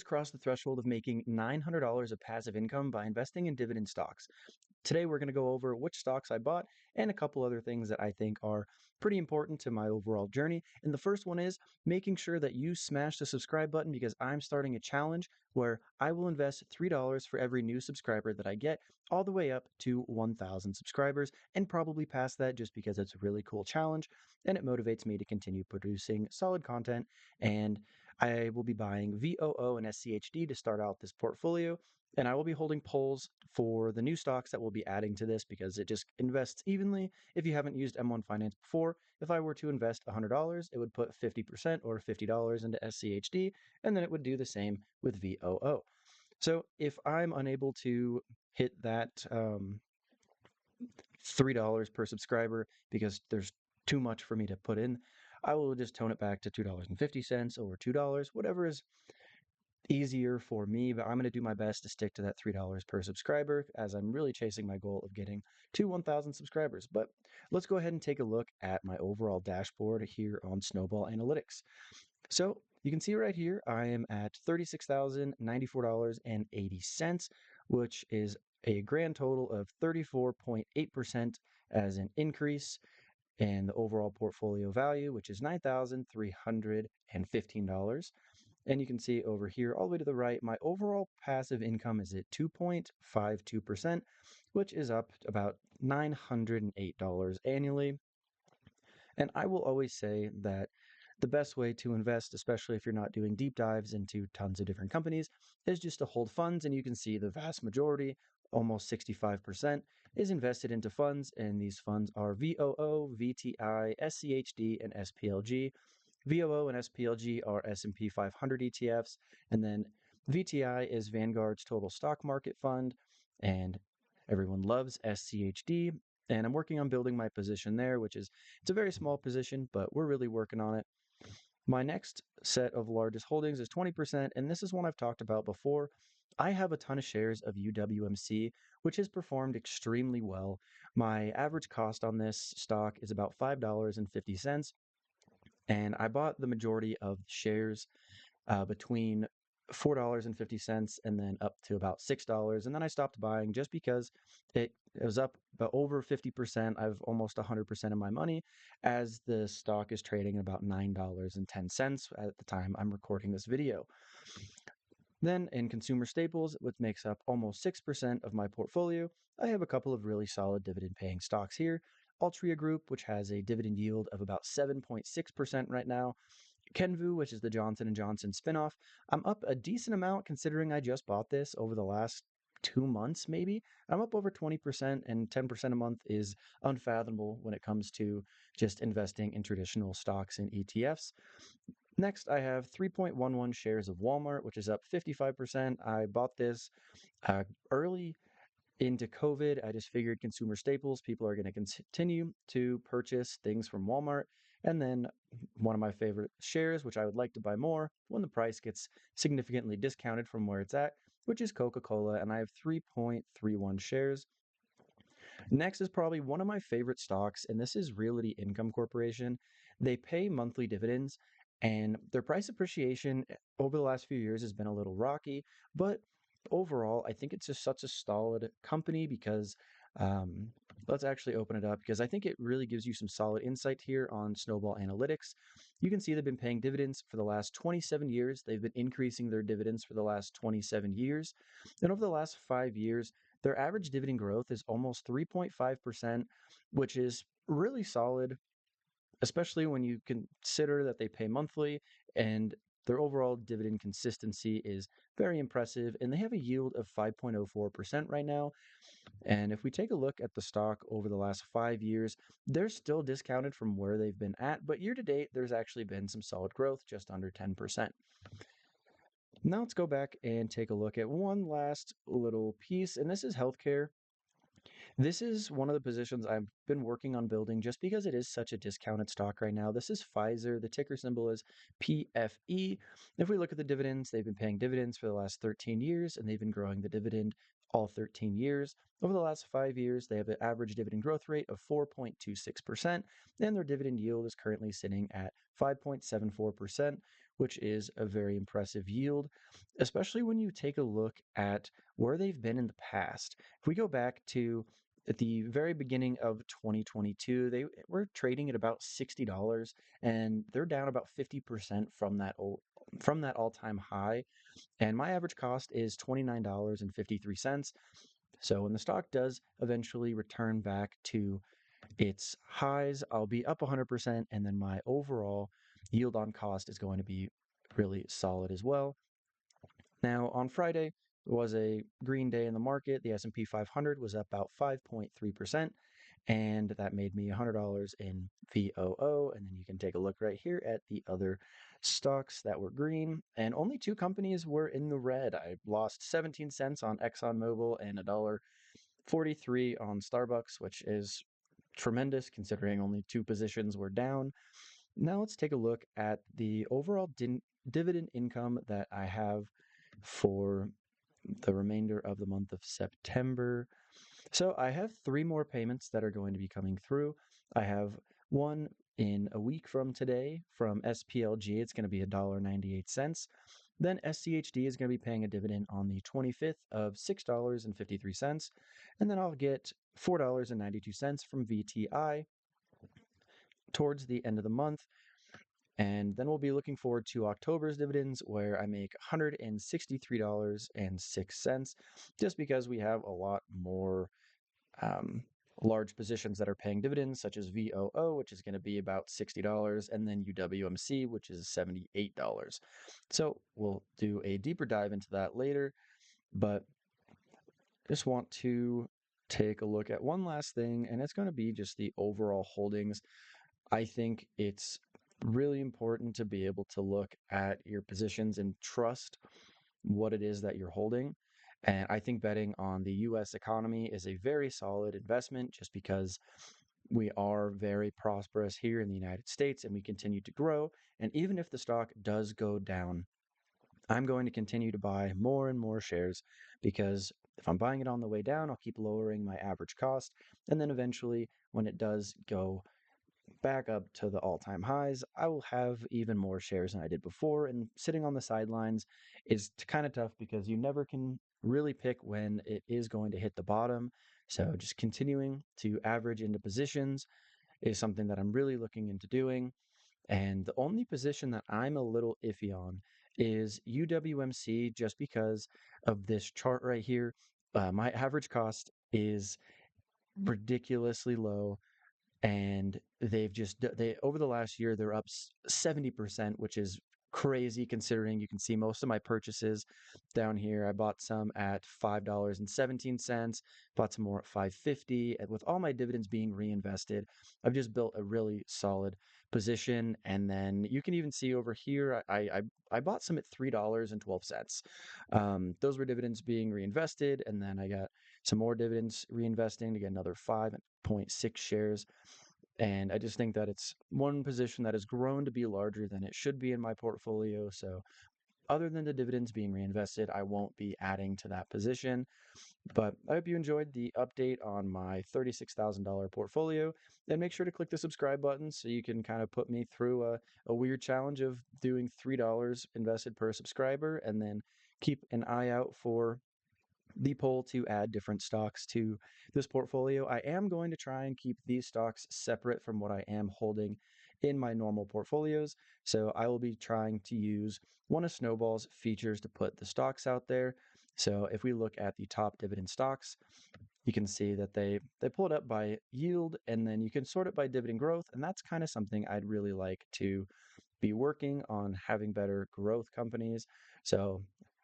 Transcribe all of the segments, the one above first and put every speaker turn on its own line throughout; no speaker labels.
Crossed the threshold of making $900 of passive income by investing in dividend stocks. Today, we're going to go over which stocks I bought and a couple other things that I think are pretty important to my overall journey. And the first one is making sure that you smash the subscribe button because I'm starting a challenge where I will invest $3 for every new subscriber that I get, all the way up to 1,000 subscribers, and probably past that just because it's a really cool challenge and it motivates me to continue producing solid content. And I will be buying VOO and SCHD to start out this portfolio. And I will be holding polls for the new stocks that we'll be adding to this because it just invests evenly. If you haven't used M1 Finance before, if I were to invest $100, it would put 50% or $50 into SCHD, and then it would do the same with VOO. So if I'm unable to hit that $3 per subscriber because there's too much for me to put in, I will just tone it back to $2.50 or $2, whatever is easier for me, but I'm going to do my best to stick to that $3 per subscriber as I'm really chasing my goal of getting to 1,000 subscribers. But let's go ahead and take a look at my overall dashboard here on Snowball Analytics. So you can see right here, I am at $36,094.80, which is a grand total of 34.8% as an increase in the overall portfolio value, which is $9,315. And you can see over here, all the way to the right, my overall passive income is at 2.52%, which is up about $908 annually. And I will always say that the best way to invest, especially if you're not doing deep dives into tons of different companies, is just to hold funds. And you can see the vast majority, almost 65%, is invested into funds. And these funds are VOO, VTI, SCHD, and SPLG. VOO and SPLG are S&P 500 ETFs, and then VTI is Vanguard's Total Stock Market Fund, and everyone loves SCHD. And I'm working on building my position there, which is it's a very small position, but we're really working on it. My next set of largest holdings is 20%, and this is one I've talked about before. I have a ton of shares of UWMC, which has performed extremely well. My average cost on this stock is about $5.50. And I bought the majority of shares between $4.50 and then up to about $6. And then I stopped buying just because it was up about over 50%. I've almost 100% of my money as the stock is trading at about $9.10 at the time I'm recording this video. Then in consumer staples, which makes up almost 6% of my portfolio, I have a couple of really solid dividend paying stocks here. Altria Group, which has a dividend yield of about 7.6% right now. Kenvue, which is the Johnson & Johnson spinoff. I'm up a decent amount considering I just bought this over the last 2 months, maybe. I'm up over 20%, and 10% a month is unfathomable when it comes to just investing in traditional stocks and ETFs. Next, I have 3.11 shares of Walmart, which is up 55%. I bought this early into COVID. I just figured consumer staples, people are going to continue to purchase things from Walmart. And then one of my favorite shares, which I would like to buy more when the price gets significantly discounted from where it's at, which is Coca-Cola. And I have 3.31 shares. Next is probably one of my favorite stocks, and this is Realty Income Corporation. They pay monthly dividends, and their price appreciation over the last few years has been a little rocky, but overall, I think it's just such a solid company because um, let's actually open it up because I think it really gives you some solid insight here on Snowball Analytics. You can see they've been paying dividends for the last 27 years. They've been increasing their dividends for the last 27 years. And over the last 5 years, their average dividend growth is almost 3.5%, which is really solid, especially when you consider that they pay monthly and their overall dividend consistency is very impressive, and they have a yield of 5.04% right now. And if we take a look at the stock over the last 5 years, they're still discounted from where they've been at, but year to date, there's actually been some solid growth, just under 10%. Now let's go back and take a look at one last little piece, and this is healthcare. This is one of the positions I've been working on building just because it is such a discounted stock right now. This is Pfizer. The ticker symbol is PFE. If we look at the dividends, they've been paying dividends for the last 13 years, and they've been growing the dividend all 13 years. Over the last 5 years, they have an average dividend growth rate of 4.26%, and their dividend yield is currently sitting at 5.74%, which is a very impressive yield, especially when you take a look at where they've been in the past. If we go back to at the very beginning of 2022, they were trading at about $60, and they're down about 50% from that all-time high. And my average cost is $29.53. So when the stock does eventually return back to its highs, I'll be up 100%, and then my overall yield on cost is going to be really solid as well. Now, on Friday was a green day in the market. The S&P 500 was up about 5.3%, and that made me $100 in VOO. And then you can take a look right here at the other stocks that were green, and only two companies were in the red. I lost 17 cents on ExxonMobil and $1.43 on Starbucks, which is tremendous considering only two positions were down. Now let's take a look at the overall dividend income that I have for the remainder of the month of September. So I have three more payments that are going to be coming through. I have one in a week from today from SPLG. It's going to be $1.98. Then SCHD is going to be paying a dividend on the 25th of $6.53. And then I'll get $4.92 from VTI towards the end of the month. And then we'll be looking forward to October's dividends, where I make $163.06, just because we have a lot more um, large positions that are paying dividends, such as VOO, which is going to be about $60, and then UWMC, which is $78. So we'll do a deeper dive into that later, but just want to take a look at one last thing, and it's going to be just the overall holdings. I think it's really important to be able to look at your positions and trust what it is that you're holding. And I think betting on the US economy is a very solid investment, just because we are very prosperous here in the United States and we continue to grow. And even if the stock does go down, I'm going to continue to buy more and more shares, because if I'm buying it on the way down, I'll keep lowering my average cost. And then eventually, when it does go back up to the all-time highs, I will have even more shares than I did before. And sitting on the sidelines is kind of tough, because you never can really pick when it is going to hit the bottom. So just continuing to average into positions is something that I'm really looking into doing. And the only position that I'm a little iffy on is UWMC, just because of this chart right here. My average cost is ridiculously low, and they over the last year they're up 70%, which is crazy considering you can see most of my purchases down here. I bought some at $5.17, bought some more at 5.50, and with all my dividends being reinvested, I've just built a really solid position. And then you can even see over here, I bought some at $3.12. Those were dividends being reinvested, and then I got some more dividends reinvesting to get another 5.6 shares. And I just think that it's one position that has grown to be larger than it should be in my portfolio. So other than the dividends being reinvested, I won't be adding to that position. But I hope you enjoyed the update on my $36,000 portfolio. And make sure to click the subscribe button so you can kind of put me through a weird challenge of doing $3 invested per subscriber, and then keep an eye out for the poll to add different stocks to this portfolio. I am going to try and keep these stocks separate from what I am holding in my normal portfolios. So I will be trying to use one of Snowball's features to put the stocks out there. So if we look at the top dividend stocks, you can see that they pull it up by yield, and then you can sort it by dividend growth. And that's kind of something I'd really like to be working on, having better growth companies. So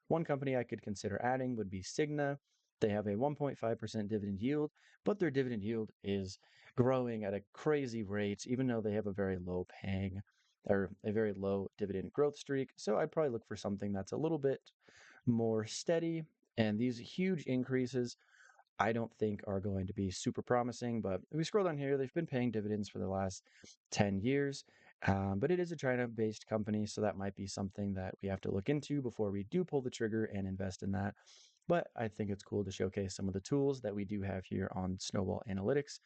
one company I could consider adding would be Cigna. They have a 1.5% dividend yield, but their dividend yield is growing at a crazy rate, even though they have a very low paying or a very low dividend growth streak. So I'd probably look for something that's a little bit more steady. And these huge increases, I don't think are going to be super promising. But if we scroll down here, they've been paying dividends for the last 10 years. But it is a China-based company, so that might be something that we have to look into before we do pull the trigger and invest in that. But I think it's cool to showcase some of the tools that we do have here on Snowball Analytics.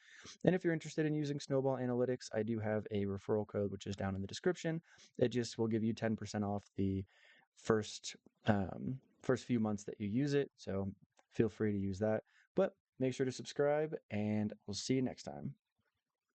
And if you're interested in using Snowball Analytics, I do have a referral code, which is down in the description. It just will give you 10% off the first first few months that you use it. So feel free to use that. But make sure to subscribe, and we'll see you next time.